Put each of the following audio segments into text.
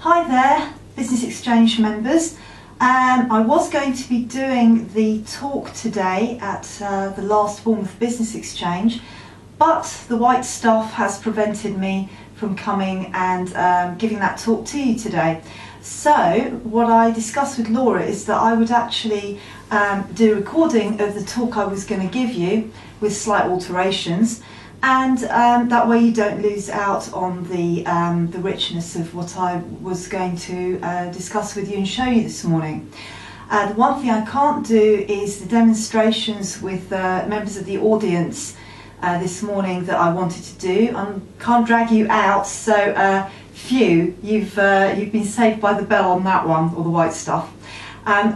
Hi there, Business Exchange members. I was going to be doing the talk today at the last Bournemouth Business Exchange, but the white stuff has prevented me from coming and giving that talk to you today. So what I discussed with Laura is that I would actually do a recording of the talk I was going to give you with slight alterations, and that way you don't lose out on the richness of what I was going to discuss with you and show you this morning. The one thing I can't do is the demonstrations with members of the audience this morning that I wanted to do. I can't drag you out, so you've been saved by the bell on that one, or the white stuff.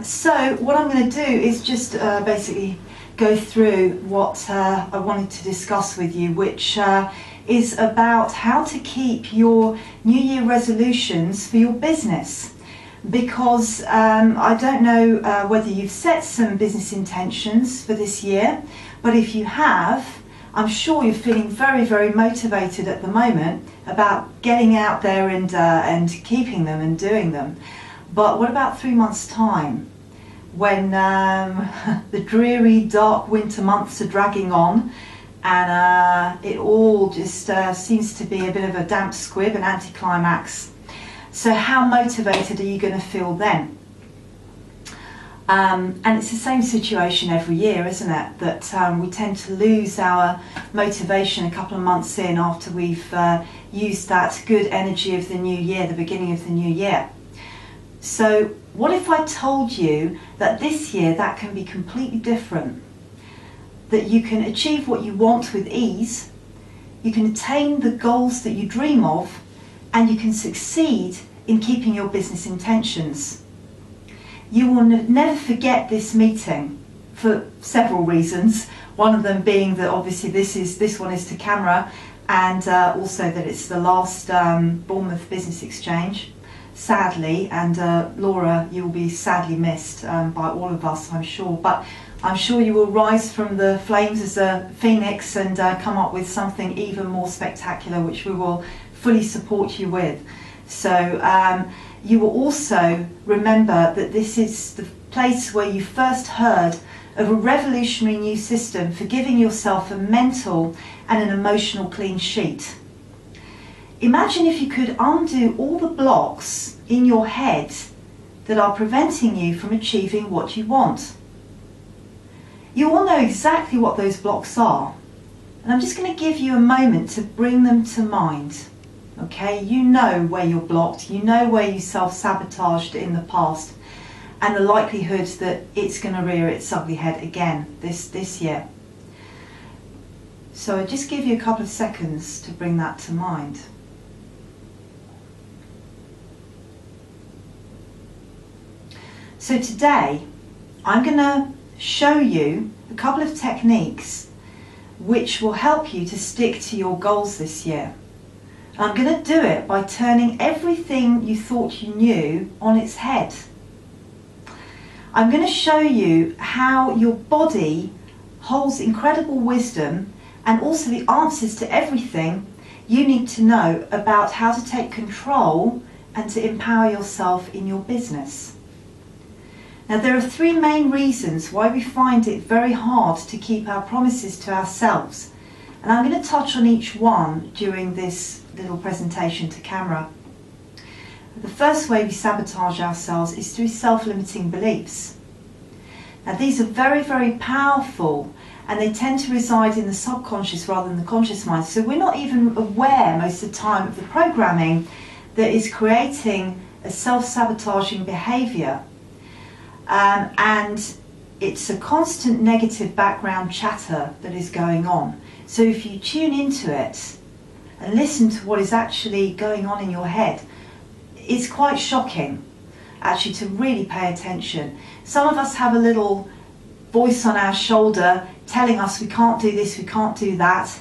So what I'm going to do is just basically go through what I wanted to discuss with you, which is about how to keep your New Year resolutions for your business. Because I don't know whether you've set some business intentions for this year, but if you have, I'm sure you're feeling very, very motivated at the moment about getting out there and keeping them and doing them. But what about 3 months' time, when the dreary, dark winter months are dragging on and it all just seems to be a bit of a damp squib, an anticlimax? So how motivated are you going to feel then? And it's the same situation every year, isn't it? That we tend to lose our motivation a couple of months in after we've used that good energy of the new year, the beginning of the new year. So what if I told you that this year that can be completely different? That you can achieve what you want with ease, you can attain the goals that you dream of, and you can succeed in keeping your business intentions. You will never forget this meeting for several reasons. One of them being that obviously this one is to camera, and also that it's the last Bournemouth Business Exchange, sadly, and Laura, you will be sadly missed by all of us, I'm sure. But I'm sure you will rise from the flames as a phoenix and come up with something even more spectacular, which we will fully support you with. So you will also remember that this is the place where you first heard of a revolutionary new system for giving yourself a mental and an emotional clean sheet. Imagine if you could undo all the blocks in your head that are preventing you from achieving what you want. You all know exactly what those blocks are, and I'm just going to give you a moment to bring them to mind. Okay, you know where you're blocked, you know where you self-sabotaged in the past, and the likelihood that it's going to rear its ugly head again this year. So I'll just give you a couple of seconds to bring that to mind. So today I'm going to show you a couple of techniques which will help you to stick to your goals this year. I'm going to do it by turning everything you thought you knew on its head. I'm going to show you how your body holds incredible wisdom and also the answers to everything you need to know about how to take control and to empower yourself in your business. Now, there are three main reasons why we find it very hard to keep our promises to ourselves, and I'm going to touch on each one during this little presentation to camera. The first way we sabotage ourselves is through self-limiting beliefs. Now, these are very, very powerful, and they tend to reside in the subconscious rather than the conscious mind, so we're not even aware most of the time of the programming that is creating a self-sabotaging behaviour. And it's a constant negative background chatter that is going on. So if you tune into it and listen to what is actually going on in your head, it's quite shocking actually to really pay attention. Some of us have a little voice on our shoulder telling us we can't do this, we can't do that.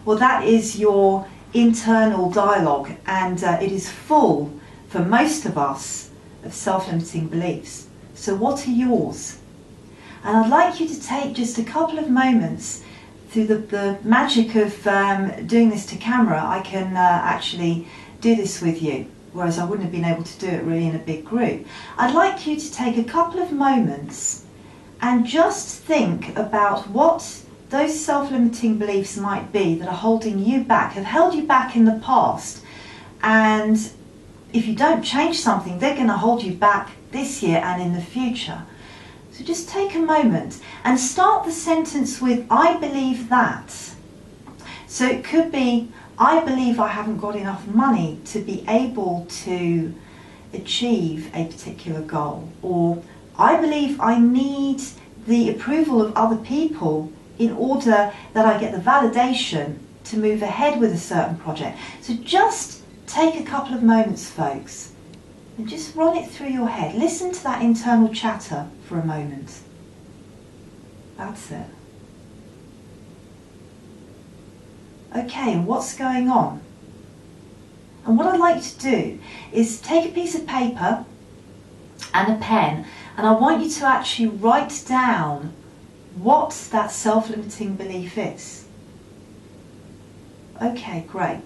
Well, that is your internal dialogue, and it is full, for most of us, of self-limiting beliefs. So what are yours? And I'd like you to take just a couple of moments through the magic of doing this to camera. I can actually do this with you. whereas I wouldn't have been able to do it really in a big group. I'd like you to take a couple of moments and just think about what those self-limiting beliefs might be that are holding you back, have held you back in the past, and if you don't change something, they're going to hold you back this year and in the future. So just take a moment and start the sentence with, I believe that. So it could be, I believe I haven't got enough money to be able to achieve a particular goal, or I believe I need the approval of other people in order that I get the validation to move ahead with a certain project. So just take a couple of moments, folks, and just run it through your head. Listen to that internal chatter for a moment. That's it. Okay, and what's going on? And what I'd like you to do is take a piece of paper and a pen, and I want you to actually write down what that self-limiting belief is. Okay, great.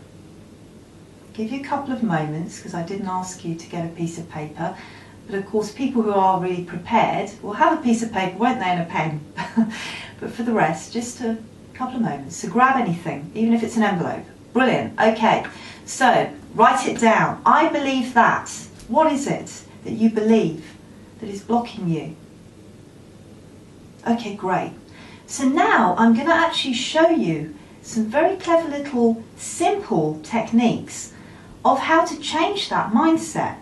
Give you a couple of moments, because I didn't ask you to get a piece of paper, but of course people who are really prepared will have a piece of paper, won't they, and a pen. But for the rest, just a couple of moments. So grab anything, even if it's an envelope. Brilliant. Okay, so write it down. I believe that. What is it that you believe that is blocking you? Okay, great. So now I'm going to actually show you some very clever little simple techniques of how to change that mindset.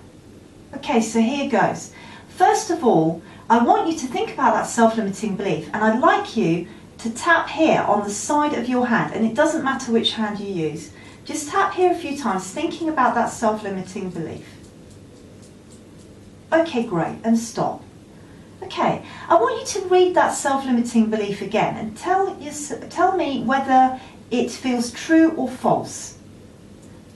Okay, so here goes. First of all, I want you to think about that self-limiting belief, and I'd like you to tap here on the side of your hand, and it doesn't matter which hand you use. Just tap here a few times, thinking about that self-limiting belief. Okay, great, and stop. Okay, I want you to read that self-limiting belief again and tell me whether it feels true or false.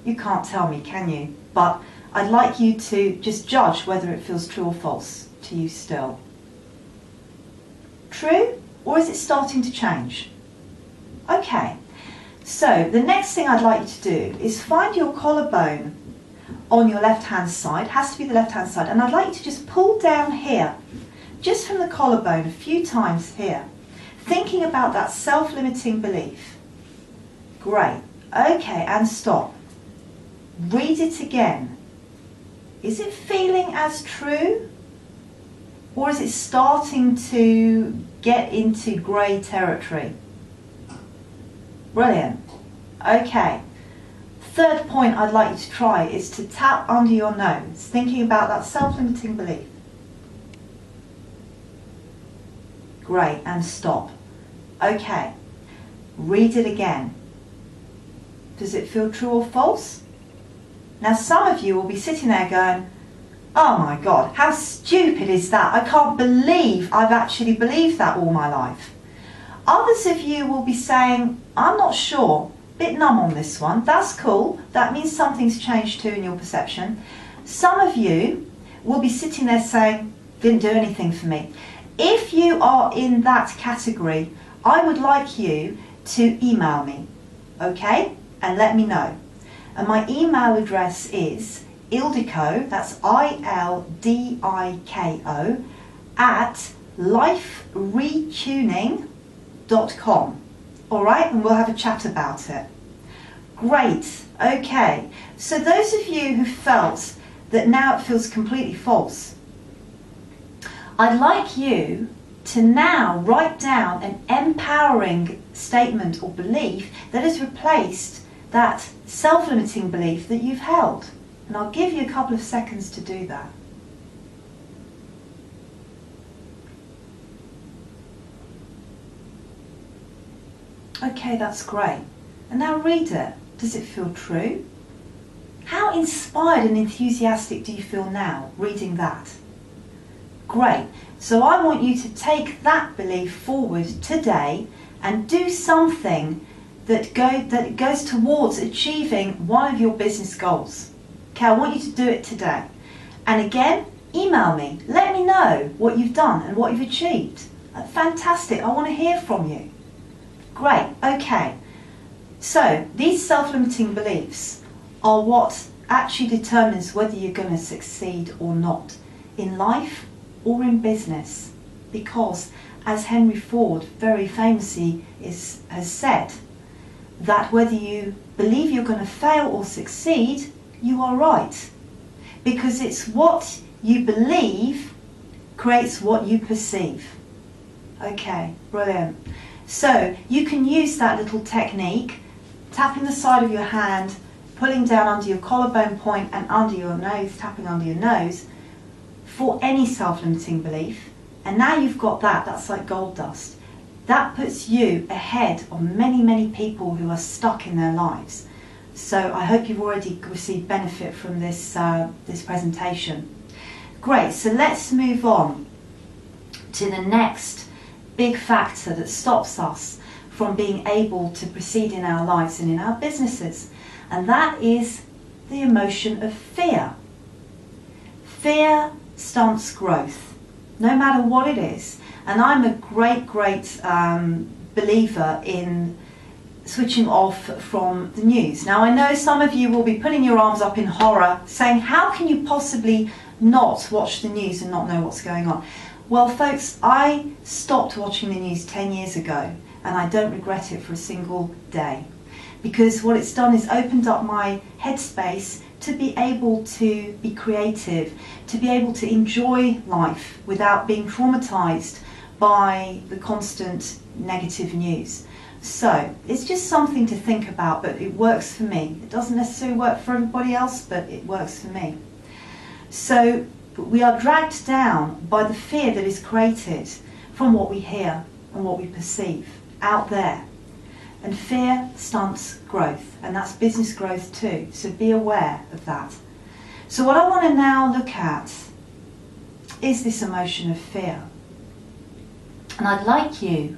You can't tell me, can you? But I'd like you to just judge whether it feels true or false to you still. True, or is it starting to change? Okay, so the next thing I'd like you to do is find your collarbone on your left-hand side, has to be the left-hand side, and I'd like you to just pull down here, just from the collarbone a few times here, thinking about that self-limiting belief. Great. Okay, and stop. Read it again. Is it feeling as true? Or is it starting to get into grey territory? Brilliant. Okay. Third point I'd like you to try is to tap under your nose, thinking about that self-limiting belief. Great, and stop. Okay, read it again. Does it feel true or false? Now some of you will be sitting there going, oh my God, how stupid is that? I can't believe I've actually believed that all my life. Others of you will be saying, I'm not sure, bit numb on this one. That's cool, that means something's changed too in your perception. Some of you will be sitting there saying, didn't do anything for me. If you are in that category, I would like you to email me, okay? And let me know. And my email address is Ildiko, that's ILDIKO, at liferetuning.com. Alright, and we'll have a chat about it. Great, okay. So those of you who felt that now it feels completely false, I'd like you to now write down an empowering statement or belief that has replaced that self-limiting belief that you've held. And I'll give you a couple of seconds to do that. Okay, that's great. And now read it. Does it feel true? How inspired and enthusiastic do you feel now reading that? Great. So I want you to take that belief forward today and do something that goes towards achieving one of your business goals. Okay, I want you to do it today. And again, email me. Let me know what you've done and what you've achieved. Fantastic. I want to hear from you. Great. Okay. So these self-limiting beliefs are what actually determines whether you're going to succeed or not in life or in business. Because, as Henry Ford very famously has said, that whether you believe you're going to fail or succeed, you are right. Because it's what you believe creates what you perceive. Okay, brilliant. So you can use that little technique, tapping the side of your hand, pulling down under your collarbone point and under your nose, tapping under your nose, for any self-limiting belief. And now you've got that, that's like gold dust. That puts you ahead of many, many people who are stuck in their lives. So I hope you've already received benefit from this, this presentation. Great, so let's move on to the next big factor that stops us from being able to proceed in our lives and in our businesses. And that is the emotion of fear. Fear stunts growth, no matter what it is. And I'm a great believer in switching off from the news. Now I know some of you will be putting your arms up in horror, saying, how can you possibly not watch the news and not know what's going on? Well folks, I stopped watching the news 10 years ago and I don't regret it for a single day. Because what it's done is opened up my headspace to be able to be creative, to be able to enjoy life without being traumatized by the constant negative news. So it's just something to think about, but it works for me. It doesn't necessarily work for everybody else, but it works for me. So we are dragged down by the fear that is created from what we hear and what we perceive out there. And fear stunts growth, and that's business growth too, so be aware of that. So what I want to now look at is this emotion of fear. And I'd like you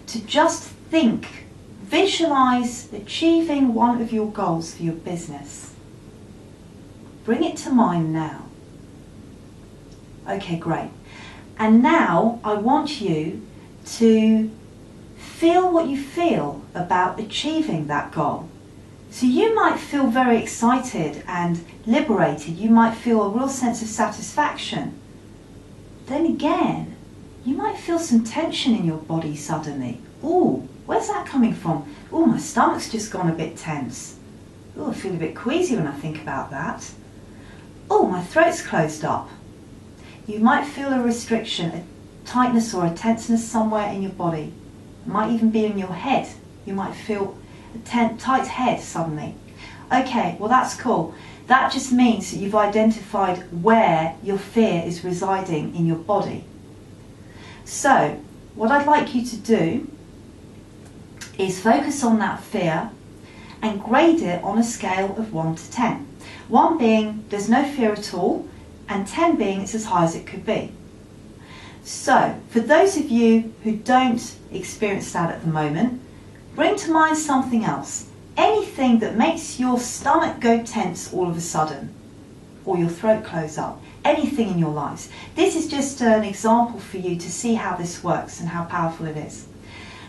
to just think, visualize achieving one of your goals for your business. Bring it to mind now. Okay, great. And now I want you to feel what you feel about achieving that goal. So you might feel very excited and liberated. You might feel a real sense of satisfaction. Then again, you might feel some tension in your body suddenly. Ooh, where's that coming from? Ooh, my stomach's just gone a bit tense. Ooh, I feel a bit queasy when I think about that. Ooh, my throat's closed up. You might feel a restriction, a tightness or a tenseness somewhere in your body. It might even be in your head. You might feel a tight head suddenly. Okay, well that's cool. That just means that you've identified where your fear is residing in your body. So, what I'd like you to do is focus on that fear and grade it on a scale of 1 to 10. 1 being there's no fear at all, and 10 being it's as high as it could be. So, for those of you who don't experience that at the moment, bring to mind something else. Anything that makes your stomach go tense all of a sudden, or your throat close up. Anything in your lives. This is just an example for you to see how this works and how powerful it is.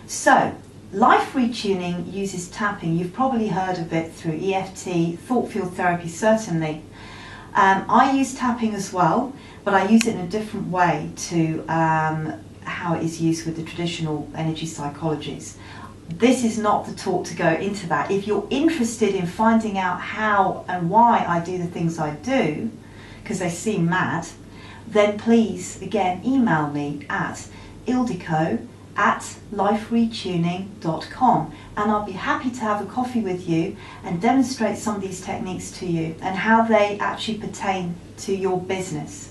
So, life retuning uses tapping. You've probably heard of it through EFT, thought field therapy certainly. I use tapping as well, but I use it in a different way to how it is used with the traditional energy psychologies. This is not the talk to go into that. If you're interested in finding out how and why I do the things I do, because they seem mad, then please, again, email me at ildiko@liferetuning.com and I'll be happy to have a coffee with you and demonstrate some of these techniques to you and how they actually pertain to your business.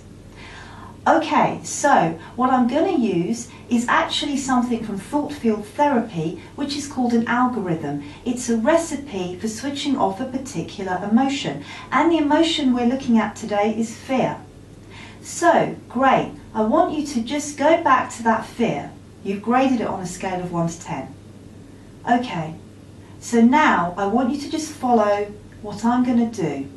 Okay, so what I'm going to use is actually something from thought field therapy, which is called an algorithm. It's a recipe for switching off a particular emotion. And the emotion we're looking at today is fear. So, great. I want you to just go back to that fear. You've graded it on a scale of 1 to 10. Okay, so now I want you to just follow what I'm going to do.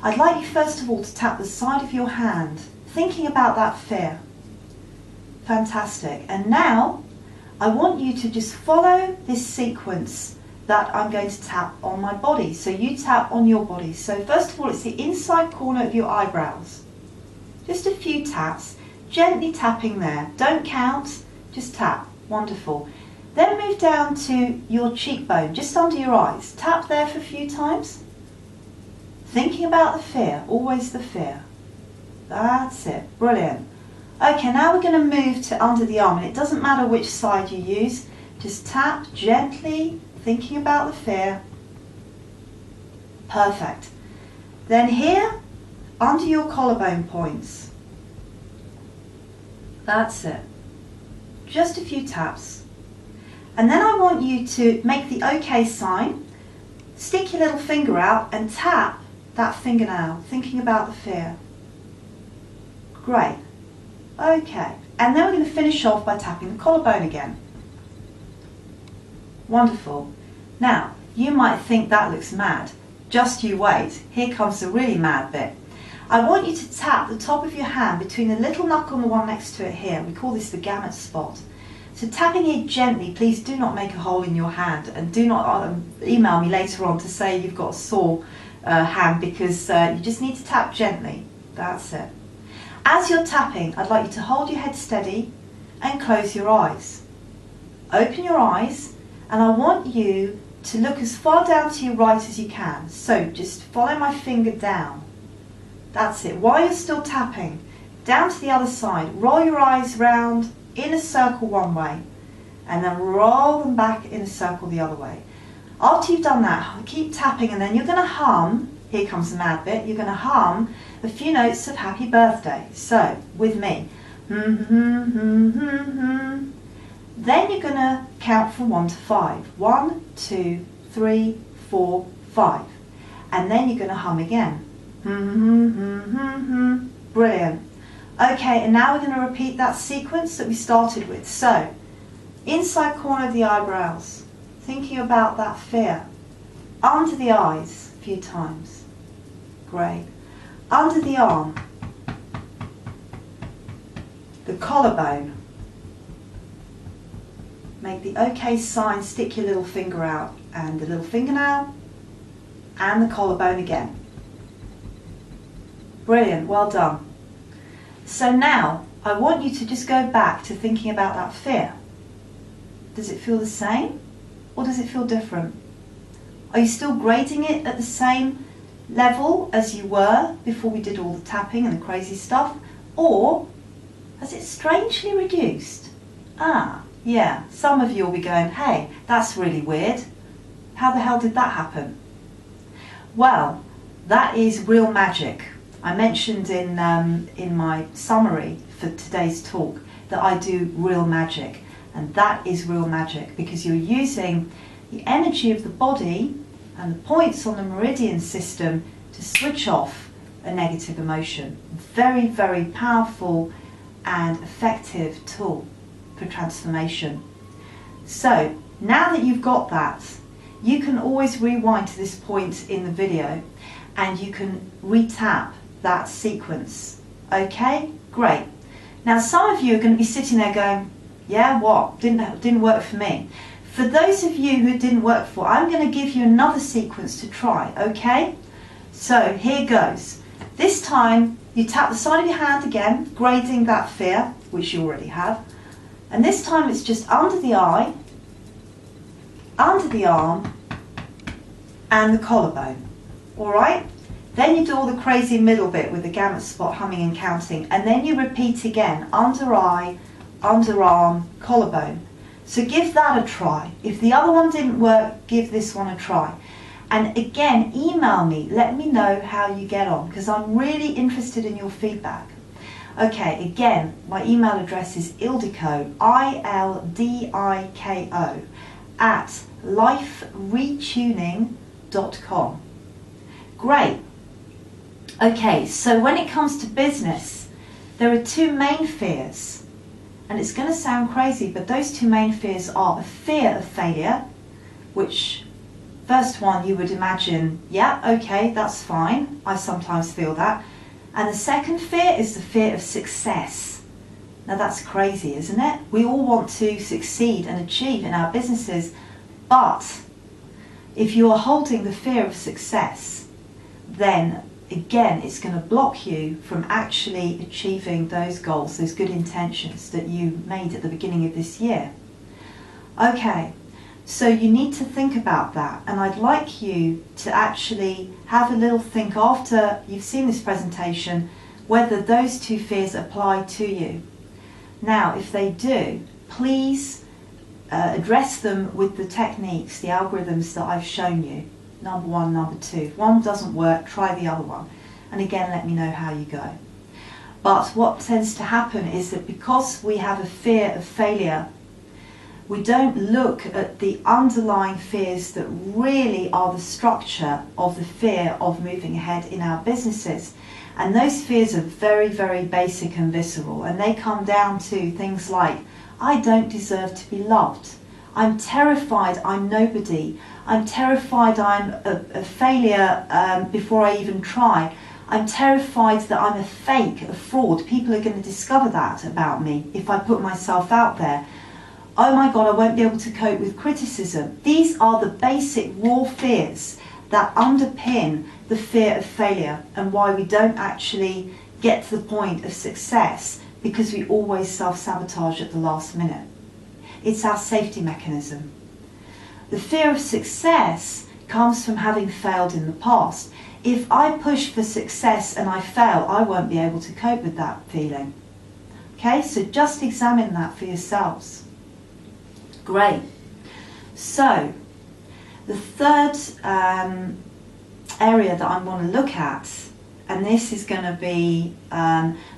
I'd like you first of all to tap the side of your hand, thinking about that fear. Fantastic. And now I want you to just follow this sequence that I'm going to tap on my body. So you tap on your body. So first of all, it's the inside corner of your eyebrows. Just a few taps, gently tapping there. Don't count, just tap. Wonderful. Then move down to your cheekbone, just under your eyes. Tap there for a few times. Thinking about the fear, always the fear. That's it, brilliant. Okay, now we're going to move to under the arm, and it doesn't matter which side you use. Just tap gently, thinking about the fear. Perfect. Then here, under your collarbone points. That's it. Just a few taps. And then I want you to make the OK sign, stick your little finger out and tap that fingernail, thinking about the fear. Great. Okay. And then we're going to finish off by tapping the collarbone again. Wonderful. Now, you might think that looks mad. Just you wait. Here comes the really mad bit. I want you to tap the top of your hand between the little knuckle and the one next to it here. We call this the gamut spot. So tapping it gently, please do not make a hole in your hand, and do not email me later on to say you've got a sore hand, because you just need to tap gently. That's it. As you're tapping, I'd like you to hold your head steady and close your eyes. Open your eyes, and I want you to look as far down to your right as you can. So just follow my finger down. That's it. While you're still tapping, down to the other side, roll your eyes round in a circle one way, and then roll them back in a circle the other way. After you've done that, keep tapping, and then you're going to hum, here comes the mad bit, you're going to hum a few notes of happy birthday. So, with me. Then you're going to count from 1 to 5. 1, 2, 3, 4, 5. And then you're going to hum again. Brilliant. Okay, and now we're going to repeat that sequence that we started with. So, inside corner of the eyebrows, thinking about that fear. Under the eyes, a few times. Great. Under the arm. The collarbone. Make the OK sign, stick your little finger out, and the little fingernail, and the collarbone again. Brilliant, well done. So now, I want you to just go back to thinking about that fear. Does it feel the same, or does it feel different? Are you still grading it at the same level as you were before we did all the tapping and the crazy stuff, or has it strangely reduced? Ah, yeah, some of you will be going, hey, that's really weird. How the hell did that happen? Well, that is real magic. I mentioned in my summary for today's talk that I do real magic, and that is real magic because you're using the energy of the body and the points on the meridian system to switch off a negative emotion. Very, very powerful and effective tool for transformation. So now that you've got that, you can always rewind to this point in the video and you can re-tap that sequence. Okay, great. Now some of you are going to be sitting there going, yeah, what? Didn't work for me. For those of you who it didn't work for, I'm going to give you another sequence to try, okay? So here goes. This time you tap the side of your hand again, grading that fear, which you already have. And this time it's just under the eye, under the arm, and the collarbone. Alright? Then you do all the crazy middle bit with the gamut spot, humming and counting, and then you repeat again, under eye, underarm, collarbone. So give that a try. If the other one didn't work, give this one a try. And again, email me, let me know how you get on, because I'm really interested in your feedback. Okay, again, my email address is ildiko, ILDIKO, at liferetuning.com. Great. Okay, so when it comes to business, there are two main fears. And it's going to sound crazy, but those two main fears are a fear of failure, which first one you would imagine, yeah, okay, that's fine. I sometimes feel that. And the second fear is the fear of success. Now that's crazy, isn't it? We all want to succeed and achieve in our businesses, but If you are holding the fear of success, then again, it's going to block you from actually achieving those goals, those good intentions that you made at the beginning of this year. Okay, so you need to think about that, and I'd like you to actually have a little think after you've seen this presentation whether those two fears apply to you. Now, if they do, please address them with the techniques, the algorithms that I've shown you. Number 1, number 2. If one doesn't work, try the other one. And again, let me know how you go. But what tends to happen is that because we have a fear of failure, we don't look at the underlying fears that really are the structure of the fear of moving ahead in our businesses. And those fears are very, very basic and visceral. And they come down to things like, I don't deserve to be loved. I'm terrified I'm nobody. I'm terrified I'm a failure before I even try. I'm terrified that I'm a fake, a fraud. People are going to discover that about me if I put myself out there. Oh my God, I won't be able to cope with criticism. These are the basic raw fears that underpin the fear of failure and why we don't actually get to the point of success, because we always self-sabotage at the last minute. It's our safety mechanism. The fear of success comes from having failed in the past. If I push for success and I fail, I won't be able to cope with that feeling. Okay, so just examine that for yourselves. Great. So, the third area that I want to look at, and this is going to be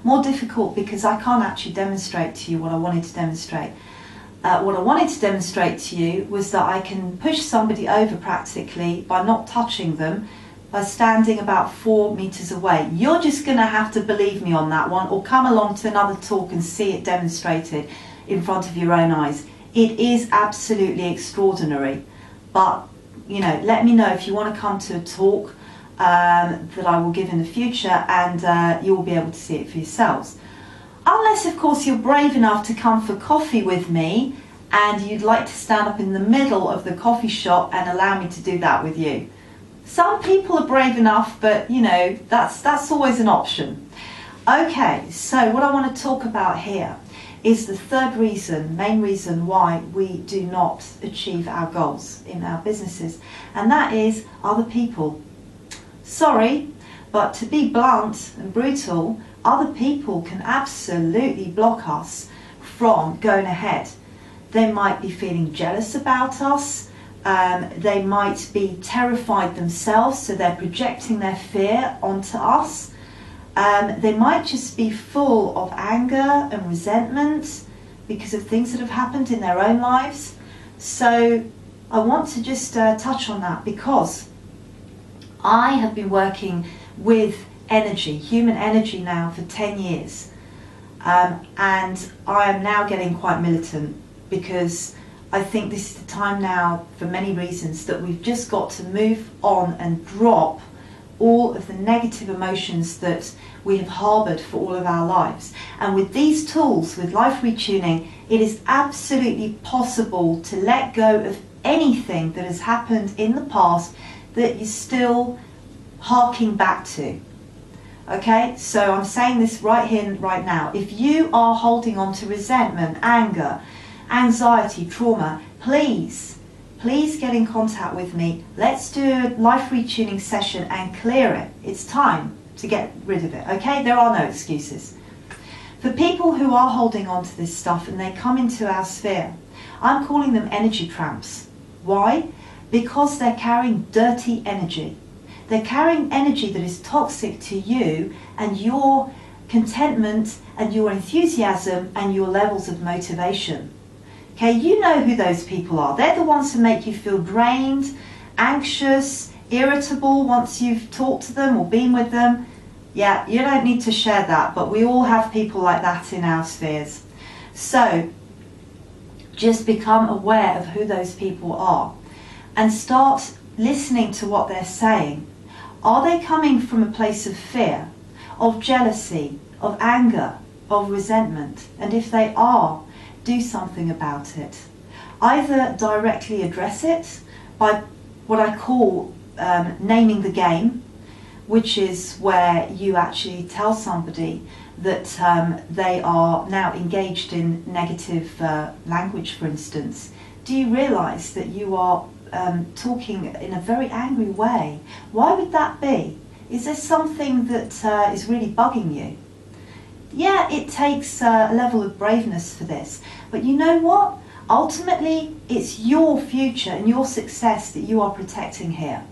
more difficult because I can't actually demonstrate to you what I wanted to demonstrate. What I wanted to demonstrate to you was that I can push somebody over practically by not touching them, by standing about 4 meters away. You're just going to have to believe me on that one, or come along to another talk and see it demonstrated in front of your own eyes. It is absolutely extraordinary. But, you know, let me know if you want to come to a talk that I will give in the future, and you will be able to see it for yourselves. Unless, of course, you're brave enough to come for coffee with me and you'd like to stand up in the middle of the coffee shop and allow me to do that with you. Some people are brave enough, but, you know, that's always an option. Okay, so what I want to talk about here is the third reason, main reason why we do not achieve our goals in our businesses, and that is other people. Sorry, but to be blunt and brutal, other people can absolutely block us from going ahead. They might be feeling jealous about us. They might be terrified themselves, so they're projecting their fear onto us. They might just be full of anger and resentment because of things that have happened in their own lives. So I want to just touch on that, because I have been working with energy, human energy now for 10 years. And I am now getting quite militant, because I think this is the time now, for many reasons, that we've just got to move on and drop all of the negative emotions that we have harboured for all of our lives. And with these tools, with life retuning, it is absolutely possible to let go of anything that has happened in the past that you're still harking back to. Okay, so I'm saying this right here, right now. If you are holding on to resentment, anger, anxiety, trauma, please get in contact with me. Let's do a life retuning session and clear it. It's time to get rid of it, okay? There are no excuses. For people who are holding on to this stuff and they come into our sphere, I'm calling them energy tramps. Why? Because they're carrying dirty energy. They're carrying energy that is toxic to you and your contentment and your enthusiasm and your levels of motivation. Okay, you know who those people are. They're the ones who make you feel drained, anxious, irritable once you've talked to them or been with them. Yeah, you don't need to share that, but we all have people like that in our spheres. So just become aware of who those people are and start listening to what they're saying. Are they coming from a place of fear, of jealousy, of anger, of resentment? And if they are, do something about it. Either directly address it by what I call naming the game, which is where you actually tell somebody that they are now engaged in negative language, for instance. Do you realise that you are talking in a very angry way? Why would that be? Is there something that is really bugging you? Yeah, it takes a level of braveness for this, but you know what? Ultimately, it's your future and your success that you are protecting here.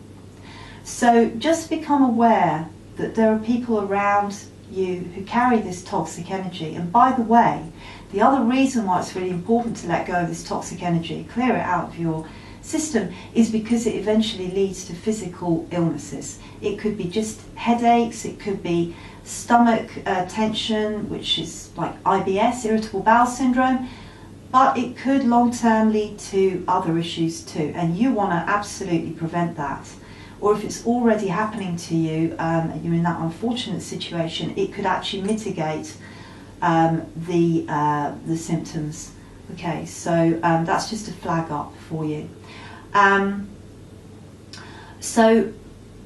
So just become aware that there are people around you who carry this toxic energy. And by the way, the other reason why it's really important to let go of this toxic energy, clear it out of your system, is because it eventually leads to physical illnesses. It could be just headaches, it could be stomach tension, which is like IBS, irritable bowel syndrome, but it could long-term lead to other issues too, and you want to absolutely prevent that. Or if it's already happening to you, and you're in that unfortunate situation, it could actually mitigate the symptoms. Okay, so that's just a flag up for you. So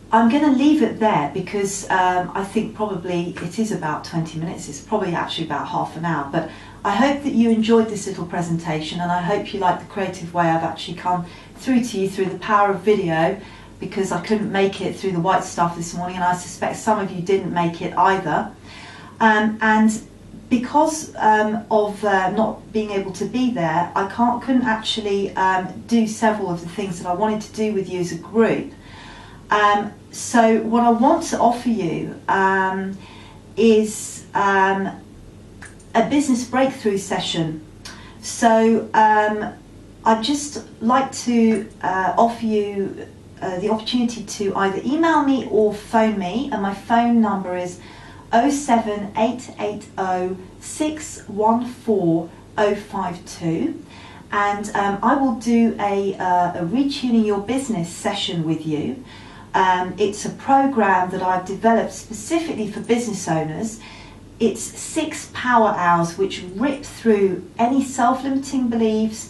I'm going to leave it there because I think probably it is about 20 minutes. It's probably actually about half an hour. But I hope that you enjoyed this little presentation, and I hope you like the creative way I've actually come through to you through the power of video, because I couldn't make it through the white stuff this morning, and I suspect some of you didn't make it either. And because of not being able to be there, I couldn't actually do several of the things that I wanted to do with you as a group. So what I want to offer you is a business breakthrough session. So I'd just like to offer you the opportunity to either email me or phone me, and my phone number is 07880 614 052, and I will do a Retuning Your Business session with you. It's a program that I've developed specifically for business owners. It's 6 power hours which rip through any self-limiting beliefs,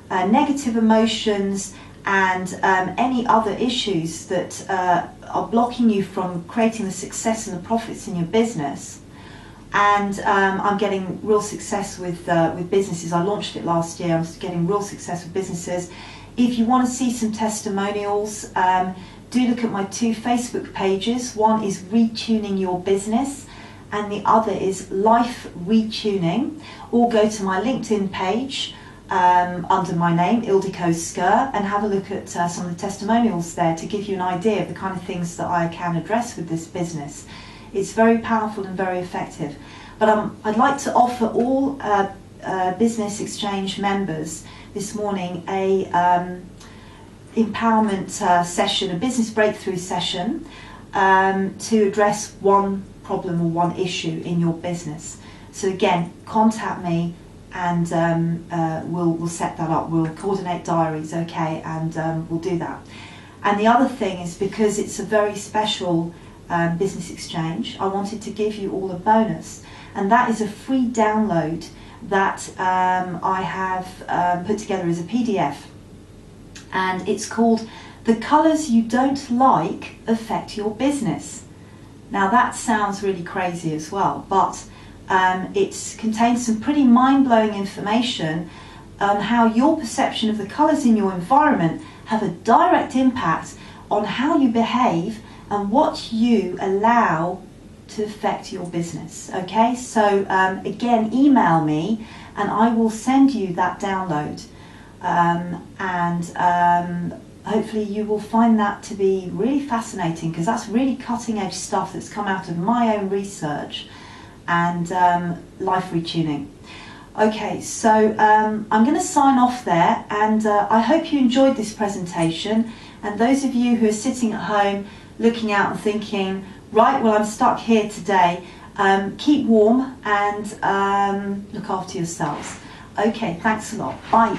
negative emotions, and any other issues that are blocking you from creating the success and the profits in your business. And I'm getting real success with businesses. I launched it last year. I'm getting real success with businesses. If you want to see some testimonials, do look at my 2 Facebook pages. One is Retuning Your Business, and the other is Life Retuning. Or go to my LinkedIn page under my name, Ildiko Skur, and have a look at some of the testimonials there to give you an idea of the kind of things that I can address with this business. It's very powerful and very effective. But I'd like to offer all Business Exchange members this morning a empowerment session, a business breakthrough session, to address one problem or one issue in your business. So again, contact me, and we'll set that up. We'll coordinate diaries, okay, and we'll do that. And the other thing is, because it's a very special business exchange, I wanted to give you all a bonus, and that is a free download that I have put together as a PDF, and it's called The Colours You Don't Like Affect Your Business. Now that sounds really crazy as well, but it contains some pretty mind-blowing information on how your perception of the colours in your environment have a direct impact on how you behave and what you allow to affect your business. Okay, so again, email me and I will send you that download, and hopefully you will find that to be really fascinating, because that's really cutting edge stuff that's come out of my own research and life retuning. Okay, so I'm going to sign off there, and I hope you enjoyed this presentation. And those of you who are sitting at home looking out and thinking, right, well, I'm stuck here today, keep warm and look after yourselves. Okay, thanks a lot. Bye.